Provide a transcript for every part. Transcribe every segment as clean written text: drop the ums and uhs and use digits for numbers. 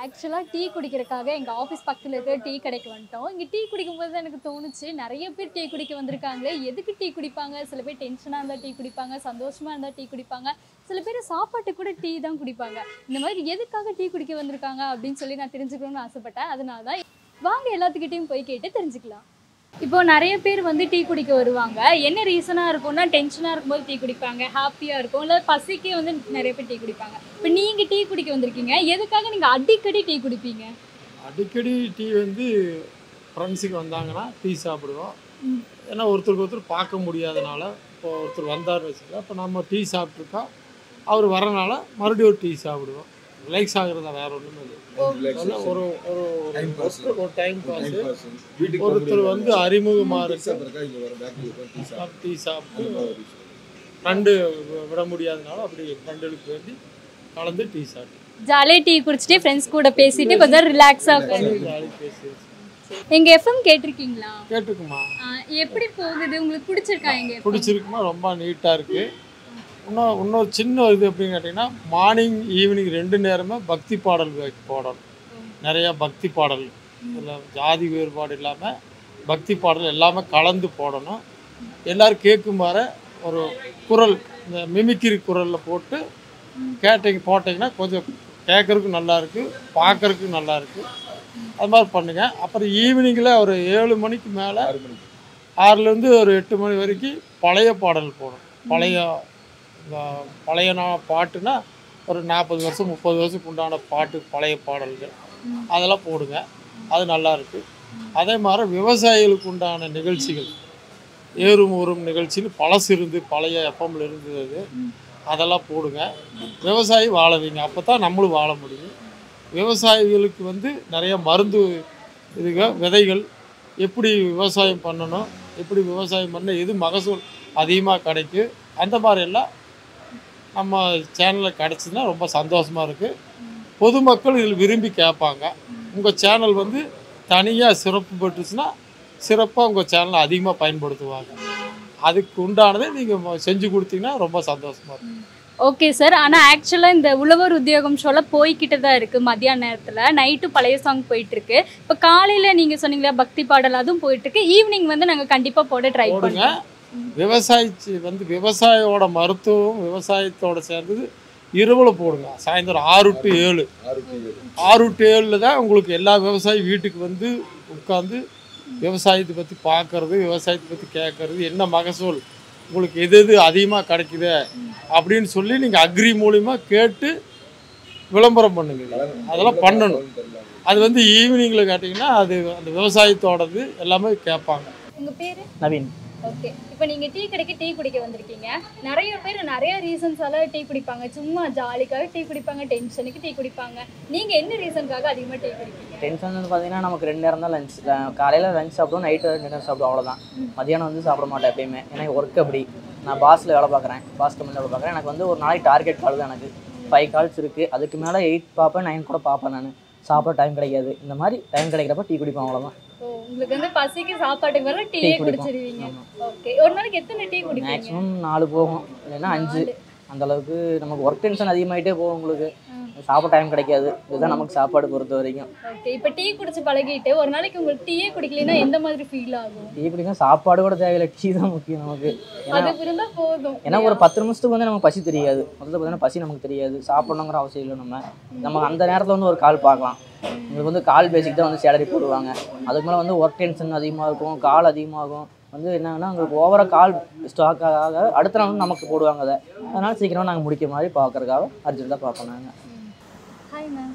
ஆக்சுவலா டீ குடிக்கிறதுக்காக எங்க ஆஃபீஸ் பக்கத்துல இருக்க டீ கடைக்கு வந்துட்டோம். இங்க டீ குடிக்கும்போது தான் எனக்கு தோணுச்சு, நெறைய பேர் டீ குடிக்க வந்திருக்காங்களே, எதுக்கு டீ குடிப்பாங்க? சில பேர் டென்ஷனா இருந்தா டீ குடிப்பாங்க, சந்தோஷமா இருந்தா டீ குடிப்பாங்க. சில பேர் சாப்பாட்டுக்கு கூட டீ தான் குடிப்பாங்க. இந்த மாதிரி எதுக்காக டீ குடிக்க வந்திருக்காங்க அப்படின்னு சொல்லி நான் தெரிஞ்சுக்கணும்னு ஆசைப்பட்டேன். அதனால தான் வாங்க எல்லாத்துக்கிட்டையும் போய் கேட்டு தெரிஞ்சுக்கலாம். இப்போ நெறைய பேர் வந்து டீ குடிக்க வருவாங்க. என்ன ரீசனா இருக்கும்னா, டென்ஷனா இருக்கும்போது டீ குடிப்பாங்க, ஹேப்பியா இருக்கும். இல்ல பசிக்கு வந்து நெறைய பேர் டீ குடிப்பாங்க. இப்ப நீங்க டீ குடிக்க வந்திருக்கீங்க. எதுக்காக நீங்க அடிக்கடி டீ குடிப்பீங்க? அடிக்கடி டீ வந்து ஃப்ரெண்ட்ஸுக்கு வந்தாங்கன்னா டீ சாப்பிடுவோம். ம். ஏன்னா ஒருத்தருக்கு ஒருத்தர் பார்க்க முடியாதனால, இப்போ ஒருத்தர் வந்தாருன்னு வச்சுக்கோங்க, இப்போ நம்ம டீ சாப்பிட்ருக்கோம், அவர் வரனால மறுபடியும் ஒரு டீ சாப்பிடுவோம். ரிலாக்ஸ் ஆகுறதா வேற ஒன்றுமே இல்லை. அதனால ஒரு ஒரு ஒரு டைம் பாஸ். ஒருத்தர் வந்து அறிமுகமாக இருக்கு, டீ சாப்பிட்டு ஃப்ரெண்டு விட முடியாதனால அப்படி ஃப்ரெண்டுகளுக்கு வேண்டி கலந்து டீ சாப்பிட்டு ஜாலியா டீ குடிச்சிட்டு ஃப்ரெண்ட்ஸ் கூட பேசிட்டு கொஞ்சம் ரிலாக்ஸா ஜாலி பேசி எங்க எஃப்எம் கேட்டிருக்கீங்களா? கேட்டுக்குமா. எப்படி போகுது? உங்களுக்கு பிடிச்சிருக்கா எங்க FM? பிடிச்சிருக்குமா, ரொம்ப நீட்டாக இருக்குது. இன்னொரு சின்ன இது எப்படின்னு கேட்டிங்கன்னா, மார்னிங் ஈவினிங் 2 நேரமே பக்தி பாடல் போடணும். நிறையா பக்தி பாடல், இதில் ஜாதி வேறுபாடு இல்லாமல் பக்தி பாடல் எல்லாமே கலந்து போடணும். எல்லோரும் கேட்குமாறு ஒரு குரல், இந்த மிமிக்ரி குரலில் போட்டு போட்டிங்கன்னா கொஞ்சம் கேட்குறதுக்கு நல்லாயிருக்கு, பார்க்குறதுக்கு நல்லாயிருக்கு. அது மாதிரி பண்ணுங்க. அப்புறம் ஈவினிங்கில் ஒரு 7 மணிக்கு மேலே 6லேருந்து ஒரு 8 மணி வரைக்கும் பழைய பாடல் போடணும். பழைய பாட்டுனா ஒரு 40 வருஷம் 30 வருஷத்துக்கு உண்டான பாட்டு, பழைய பாடல்கள் அதெல்லாம் போடுங்க. அது நல்லாயிருக்கு. அதே மாதிரி விவசாயிகளுக்கு உண்டான நிகழ்ச்சிகள், ஏறும் ஊறும் நிகழ்ச்சின்னு பழசு இருந்து பழைய எஃப்எம்மில் இருந்தது, அதெல்லாம் போடுங்க. விவசாயி வாழ வைங்க, அப்போ தான் நம்மளும் வாழ முடியும். விவசாயிகளுக்கு வந்து நிறைய மருந்து விதைகள், எப்படி விவசாயம் பண்ணணும், எப்படி விவசாயம் பண்ண எது மகசூல் அதிகமாக கிடைக்கும், அந்த மாதிரியெல்லாம் நம்ம சேனலில் கிடச்சிதுன்னா ரொம்ப சந்தோஷமாக இருக்குது. பொதுமக்கள் இதில் விரும்பி கேட்பாங்க. உங்கள் சேனல் வந்து தனியாக சிறப்பு பெற்றுச்சுன்னா சிறப்பாக உங்கள் சேனலை அதிகமாக பயன்படுத்துவாங்க. அதுக்கு உண்டானதை நீங்கள் செஞ்சு கொடுத்தீங்கன்னா ரொம்ப சந்தோஷமாக இருக்கும். Okay sir. ஆனால் ஆக்சுவலாக இந்த உழவர் உத்தியோகம் சொல்ல போய்கிட்டு தான் இருக்குது. மத்தியான நேரத்தில் நைட்டு பழைய சாங் போயிட்டுருக்கு. இப்போ காலையில் நீங்கள் சொன்னீங்களா பக்தி பாடல், அதுவும் போயிட்டுருக்கு. ஈவினிங் வந்து நாங்கள் கண்டிப்பாக போட ட்ரை பண்ணுவோம். விவசாயி வந்து விவசாயியோட மருத்துவம் விவசாயத்தோடு சேர்ந்தது இரவில் போடுங்க. சாயந்தரம் 6 to 7 6 to 7 தான் உங்களுக்கு எல்லா விவசாயி வீட்டுக்கு வந்து உட்காந்து விவசாயத்தை பற்றி பார்க்குறது, விவசாயத்தை பற்றி கேட்குறது, என்ன மகசூல் உங்களுக்கு எது எது அதிகமாக கிடைக்குது அப்படின்னு சொல்லி நீங்கள் அக்ரி மூலிமா கேட்டு விளம்பரம் பண்ணுங்க. அதெல்லாம் பண்ணணும். அது வந்து ஈவினிங்கில் கேட்டிங்கன்னா அது அந்த விவசாயத்தோடது எல்லாமே கேட்பாங்க. உங்கள் பேர்? நவீன். ஓகே. இப்போ நீங்கள் டீ கடைக்கு டீ குடிக்க வந்திருக்கீங்க. நிறைய பேர் நிறைய ரீசன்ஸால டீ குடிப்பாங்க. சும்மா ஜாலிக்காக டீ குடிப்பாங்க, டென்ஷனுக்கு டீ குடிப்பாங்க. நீங்கள் என்ன ரீசனுக்காக அதிகமாக டீ குடிப்பீங்க? டென்ஷன் வந்து பார்த்தீங்கன்னா நமக்கு 2 நேரம் தான் லஞ்ச். காலையில் லஞ்ச் சாப்பிடுவோம், நைட்டு டின்னர் சாப்பிடுவோம், அவ்வளோதான். மதியானம் வந்து சாப்பிட மாட்டேன் எப்பயுமே. ஏன்னா ஒர்க் அப்படி. நான் பாஸில் வேலை பார்க்குறேன், பாஸ் கம்பெனியில் வேலை பார்க்குறேன். எனக்கு வந்து ஒரு நாளைக்கு டார்கெட் கால் தான். எனக்கு 5 கால்ஸ் இருக்குது. அதுக்கு மேலே 8 பார்ப்பேன், 9 கூட பார்ப்பேன். நான் சாப்பிட டைம் கிடைக்காது. இந்த மாதிரி டைம் கிடைக்கிறப்ப டீ குடிப்பேன், அவ்வளோதான். உங்களுக்கு வந்து பசிக்கு சாப்பாட்டுக்கு வர டீயே குடிச்சிருவீங்க. ஓகே. ஒரு நாளைக்கு எத்தனை டீ குடிப்பீங்க? மேக்ஸிமம் 4 போகும், இல்லைன்னா 5. அந்த அளவுக்கு நமக்கு ஒர்க் டென்ஷன் அதிகமாகிட்டே போகும். உங்களுக்கு சாப்பிட டைம் கிடைக்காது. இதுதான் நமக்கு சாப்பாடு பொறுத்த வரைக்கும். ஓகே. இப்போ டீ குடிச்சு பழகிட்டு ஒரு நாளைக்கு உங்களுக்கு டீயே குடிக்கலைன்னா எந்த மாதிரி ஃபீல் ஆகும்? டீ குடிக்கும் சாப்பாடு கூட தேவையில்லை, டீ தான் முக்கியம் நமக்கு. அது இருந்தால் போதும். ஏன்னா ஒரு 10 நிமிஷத்துக்கு வந்து நமக்கு பசி தெரியாது. முதல்ல பார்த்தீங்கன்னா பசி நமக்கு தெரியாது. சாப்பிடணுங்கிற அவசியம் இல்லை. நம்ம அந்த நேரத்தில் வந்து ஒரு கால் பார்க்கலாம். உங்களுக்கு வந்து கால் பேசிக்கிட்டு தான் வந்து சேலரி போடுவாங்க. அதுக்கு மேலே வந்து ஒர்க் டென்ஷன் அதிகமாக இருக்கும், கால் அதிகமாகும். வந்து என்னன்னா உங்களுக்கு ஓவராக கால் ஸ்டாக் ஆக அடுத்த நாள் வந்து நமக்கு போடுவாங்க. அதை அதனால் சீக்கிரமாக நாங்கள் முடிக்கிற மாதிரி பார்க்குறதுக்காக அர்ஜென்ட்டாக பார்ப்போம் நாங்கள். ஹாய் மேம்,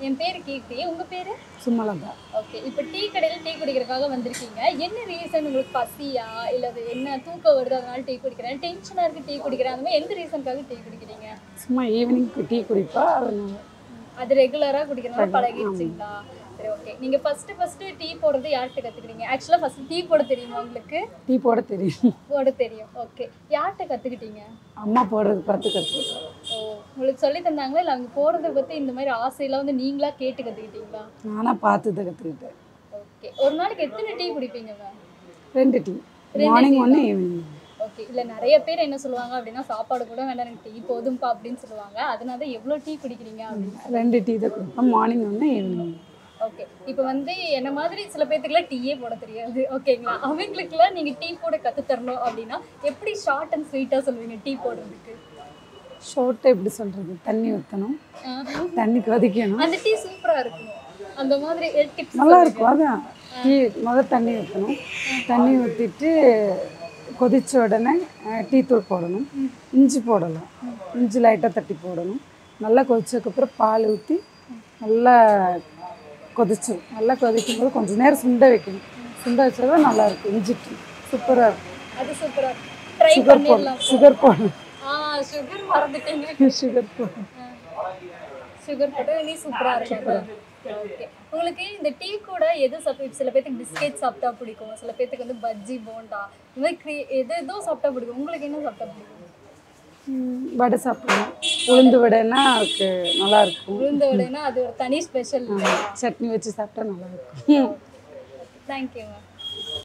என் பேர் கீர்த்தி. உங்கள் பேர்? சும்மலதா. ஓகே. இப்போ டீ கடையில் டீ குடிக்கிறதுக்காக வந்திருக்கீங்க. என்ன ரீசன்? உங்களுக்கு பசியா, இல்லை அது என்ன தூக்கம் வருது அதனால டீ குடிக்கிறேன், டென்ஷனாக இருக்குது டீ குடிக்கிறேன், அந்த மாதிரி எந்த ரீசனுக்காக டீ குடிக்கிறீங்க? சும்மா ஈவினிங் டீ குடிப்பா. அது ரெகுலராக குடிக்கிறதுனால பழகிடுச்சிங்களா? சரி, ஓகே. நீங்கள் ஃபஸ்ட்டு டீ போடுறது யார்கிட்ட கற்றுக்கிட்டீங்க? ஆக்சுவலாக ஃபஸ்ட்டு டீ போட தெரியுமா உங்களுக்கு? டீ போட தெரியும். போட தெரியும். ஓகே. யார்கிட்ட கற்றுக்கிட்டீங்க? அம்மா போடுறது பார்த்து கற்றுக்கிட்டோம். ஓ, உங்களுக்கு சொல்லி தந்தாங்களா இல்லை அவங்க போடுறத பற்றி இந்த மாதிரி ஆசையெல்லாம் வந்து நீங்களாக கேட்டு கற்றுக்கிட்டீங்களா? நானாக பார்த்து தான் கற்றுக்கிட்டேன். ஓகே. ஒரு நாளைக்கு எத்தனை டீ குடிப்பீங்க ma'am? 2 tea, morning 1, evening. Okay. இல்லை நிறைய பேர் என்ன சொல்லுவாங்க அப்படின்னா சாப்பாடு கூட வேண்டாம் எனக்கு டீ போதும்பா அப்படின்னு சொல்லுவாங்க. அதனால தான் எவ்வளோ டீ குடிக்கிறீங்க அப்படின்னு. 2 டீ தான் குடிப்பேன், மார்னிங் ஒன்று ஈவினிங். ஓகே. இப்போ வந்து என்ன மாதிரி சில பேர்த்துக்குலாம் டீயே போட தெரியாது ஓகேங்களா, அவங்களுக்குலாம் நீங்கள் டீ போட கற்றுத்தரணும் அப்படின்னா எப்படி ஷார்ட் அண்ட் ஸ்வீட்டாக சொல்லுவீங்க டீ போடுறதுக்கு? ஷோர்ட்டை எப்படி சொல்கிறது, தண்ணி ஊற்றணும், தண்ணி கொதிக்கணும். அந்த டீ சூப்பராக இருக்கும் அந்த மாதிரி டிப்ஸ் நல்லா இருக்கும். அதான் டீ முதல் தண்ணி ஊற்றணும், தண்ணி ஊற்றிட்டு கொதித்த உடனே டீ தூள் போடணும், இஞ்சி போடலாம், இஞ்சி லைட்டாக தட்டி போடணும். நல்லா கொதிச்சதுக்கப்புறம் பால் ஊற்றி நல்லா கொதிச்சிடும். நல்லா கொதிக்கும் போது கொஞ்சம் நேரம் சுண்ட வைக்கணும். சுண்ட வச்சா தான் நல்லாயிருக்கும் இஞ்சி டீ, சூப்பராக இருக்கும். அது சூப்பராக ட்ரை சுகர் போடணும், பண்ணிடலாம். சுகர் போடணும், சுகர் மறந்துட்டேங்க. சுகர் போடணும். சுகர் போட்டு நீ சூப்பராக இருக்கும். ஓகே. உங்களுக்கு இந்த டீ கூட எது சாப்பிட்டு, சில பேருக்கு பிஸ்கெட் சாப்பிட்டா பிடிக்கும், சில பேருக்கு வந்து பஜ்ஜி போண்டா இந்த மாதிரி எதோ சாப்பிட்டா பிடிக்கும். உங்களுக்கு என்ன சாப்பிட்டா பிடிக்கும்? வடை சாப்பிடணும், உளுந்து வடைன்னா அதுக்கு நல்லாயிருக்கும். உளுந்த வடைனா அது ஒரு தனி ஸ்பெஷல். சட்னி வச்சு சாப்பிட்டா நல்லாயிருக்கும். Thank you ma'am.